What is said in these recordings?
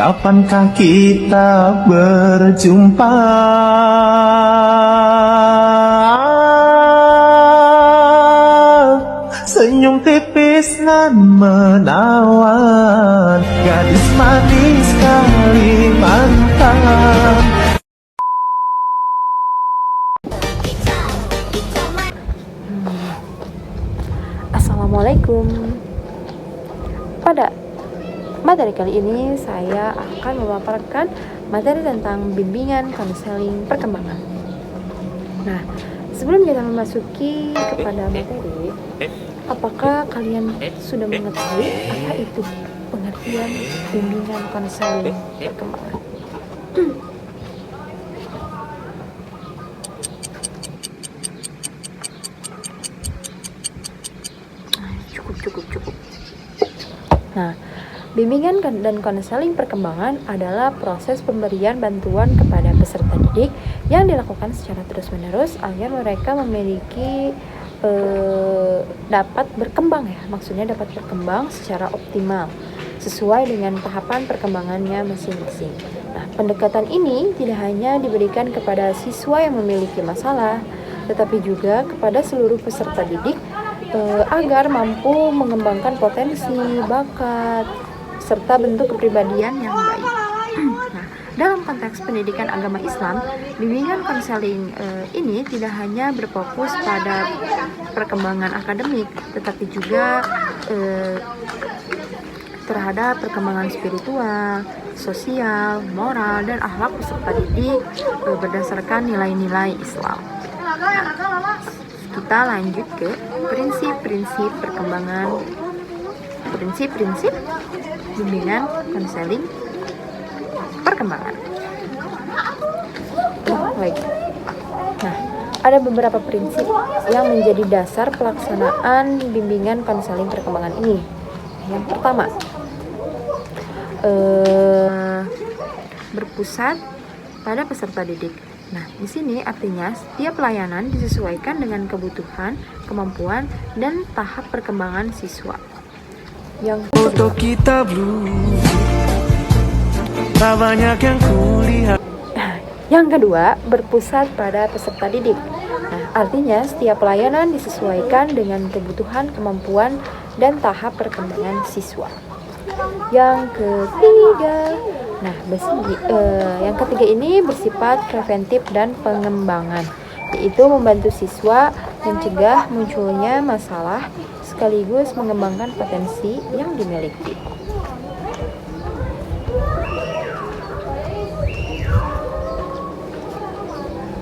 Kapankah kita berjumpa? Senyum tipis nan menawan, gadis manis Kalimantan. Assalamualaikum. Pada materi kali ini saya akan memaparkan materi tentang bimbingan konseling perkembangan. Nah, sebelum kita memasuki kepada materi, apakah kalian sudah mengetahui apa itu pengertian bimbingan konseling perkembangan? Cukup. Nah, bimbingan dan konseling perkembangan adalah proses pemberian bantuan kepada peserta didik yang dilakukan secara terus-menerus agar mereka memiliki dapat berkembang maksudnya dapat berkembang secara optimal sesuai dengan tahapan perkembangannya masing-masing. Nah, pendekatan ini tidak hanya diberikan kepada siswa yang memiliki masalah, tetapi juga kepada seluruh peserta didik agar mampu mengembangkan potensi, bakat, serta bentuk kepribadian yang baik. Nah, dalam konteks pendidikan agama Islam, bimbingan konseling ini tidak hanya berfokus pada perkembangan akademik, tetapi juga terhadap perkembangan spiritual, sosial, moral, dan akhlak peserta didik berdasarkan nilai-nilai Islam. Nah, kita lanjut ke prinsip-prinsip bimbingan konseling perkembangan. Baik. Nah, ada beberapa prinsip yang menjadi dasar pelaksanaan bimbingan konseling perkembangan ini. Yang pertama, berpusat pada peserta didik. Nah, di sini artinya setiap pelayanan disesuaikan dengan kebutuhan, kemampuan, dan tahap perkembangan siswa. Yang kedua, berpusat pada peserta didik. Nah, artinya setiap pelayanan disesuaikan dengan kebutuhan, kemampuan, dan tahap perkembangan siswa. Yang ketiga, yang ketiga ini bersifat preventif dan pengembangan, yaitu membantu siswa mencegah munculnya masalah sekaligus mengembangkan potensi yang dimiliki.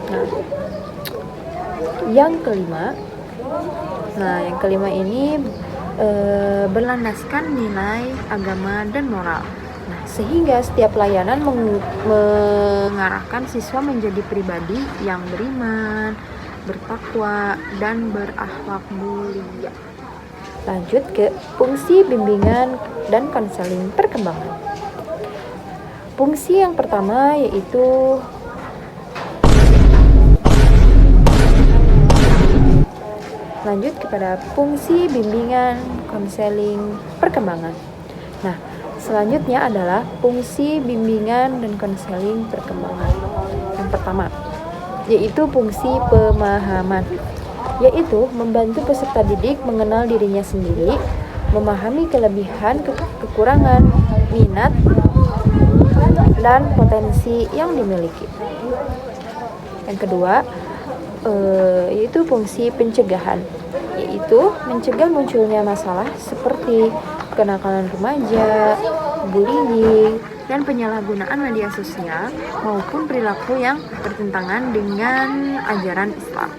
Nah, yang kelima ini berlandaskan nilai agama dan moral. Nah, sehingga setiap pelayanan mengarahkan siswa menjadi pribadi yang beriman, bertakwa, dan berakhlak mulia. Lanjut ke fungsi bimbingan dan konseling perkembangan. Fungsi yang pertama yaitu lanjut kepada fungsi bimbingan konseling perkembangan. Nah, selanjutnya adalah fungsi bimbingan dan konseling perkembangan. Yang pertama, yaitu fungsi pemahaman, yaitu membantu peserta didik mengenal dirinya sendiri, memahami kelebihan, kekurangan, minat, dan potensi yang dimiliki. Yang kedua, yaitu fungsi pencegahan, yaitu mencegah munculnya masalah seperti kenakalan remaja, bullying, dan penyalahgunaan media sosial maupun perilaku yang bertentangan dengan ajaran Islam.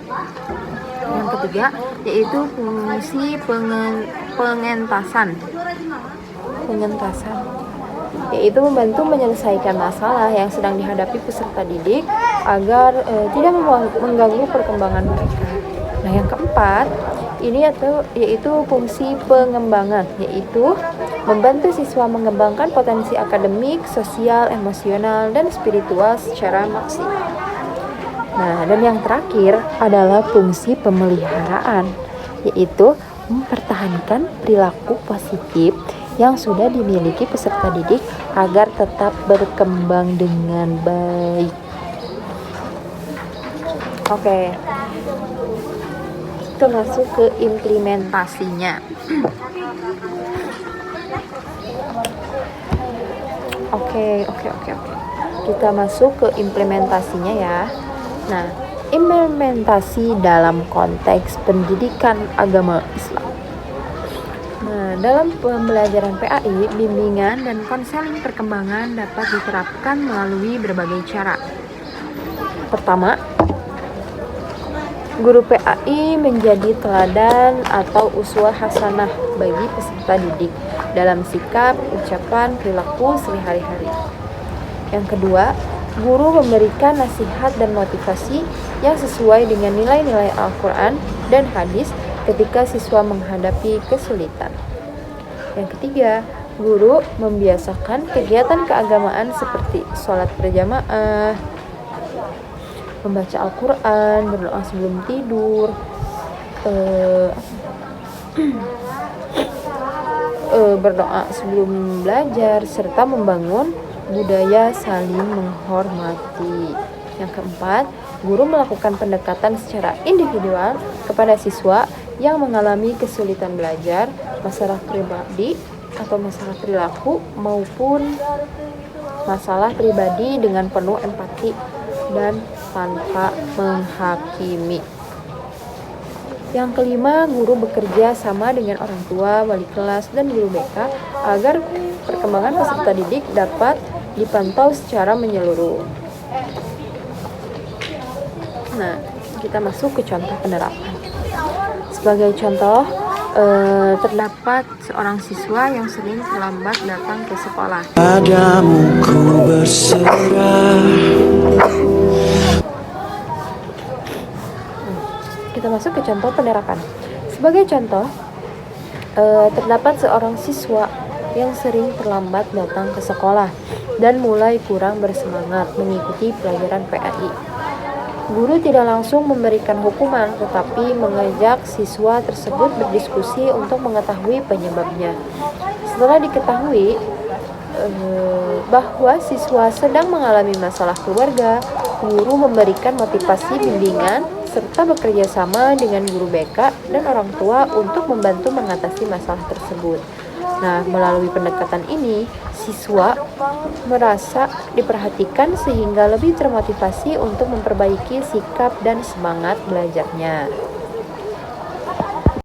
Yang ketiga, yaitu fungsi pengentasan, yaitu membantu menyelesaikan masalah yang sedang dihadapi peserta didik agar tidak mengganggu perkembangan mereka. Nah, yang keempat ini yaitu fungsi pengembangan, yaitu membantu siswa mengembangkan potensi akademik, sosial, emosional, dan spiritual secara maksimal. Nah, dan yang terakhir adalah fungsi pemeliharaan, yaitu mempertahankan perilaku positif yang sudah dimiliki peserta didik agar tetap berkembang dengan baik. Oke, kita masuk ke implementasinya. Oke. Kita masuk ke implementasinya ya. Nah, implementasi dalam konteks pendidikan agama Islam. Nah, dalam pembelajaran PAI, bimbingan dan konseling perkembangan dapat diterapkan melalui berbagai cara. Pertama, guru PAI menjadi teladan atau uswah hasanah bagi peserta didik dalam sikap, ucapan, perilaku sehari-hari. Yang kedua, guru memberikan nasihat dan motivasi yang sesuai dengan nilai-nilai Al-Quran dan hadis ketika siswa menghadapi kesulitan. Yang ketiga, guru membiasakan kegiatan keagamaan seperti sholat berjamaah, membaca Al-Quran, berdoa sebelum tidur, berdoa sebelum belajar, serta membangun budaya saling menghormati. Yang keempat, guru melakukan pendekatan secara individual kepada siswa yang mengalami kesulitan belajar, masalah pribadi atau masalah perilaku maupun masalah pribadi dengan penuh empati dan tanpa menghakimi. Yang kelima, guru bekerja sama dengan orang tua, wali kelas, dan guru BK agar perkembangan peserta didik dapat dipantau secara menyeluruh. Nah, kita masuk ke contoh penerapan. Sebagai contoh, terdapat seorang siswa yang sering terlambat datang ke sekolah. Padamu ku berserah. Kita masuk ke contoh penerapan. Sebagai contoh, terdapat seorang siswa yang sering terlambat datang ke sekolah dan mulai kurang bersemangat mengikuti pelajaran PAI. Guru tidak langsung memberikan hukuman, tetapi mengajak siswa tersebut berdiskusi untuk mengetahui penyebabnya. Setelah diketahui bahwa siswa sedang mengalami masalah keluarga, guru memberikan motivasi bimbingan serta bekerja sama dengan guru BK dan orang tua untuk membantu mengatasi masalah tersebut. Nah, melalui pendekatan ini, siswa merasa diperhatikan sehingga lebih termotivasi untuk memperbaiki sikap dan semangat belajarnya.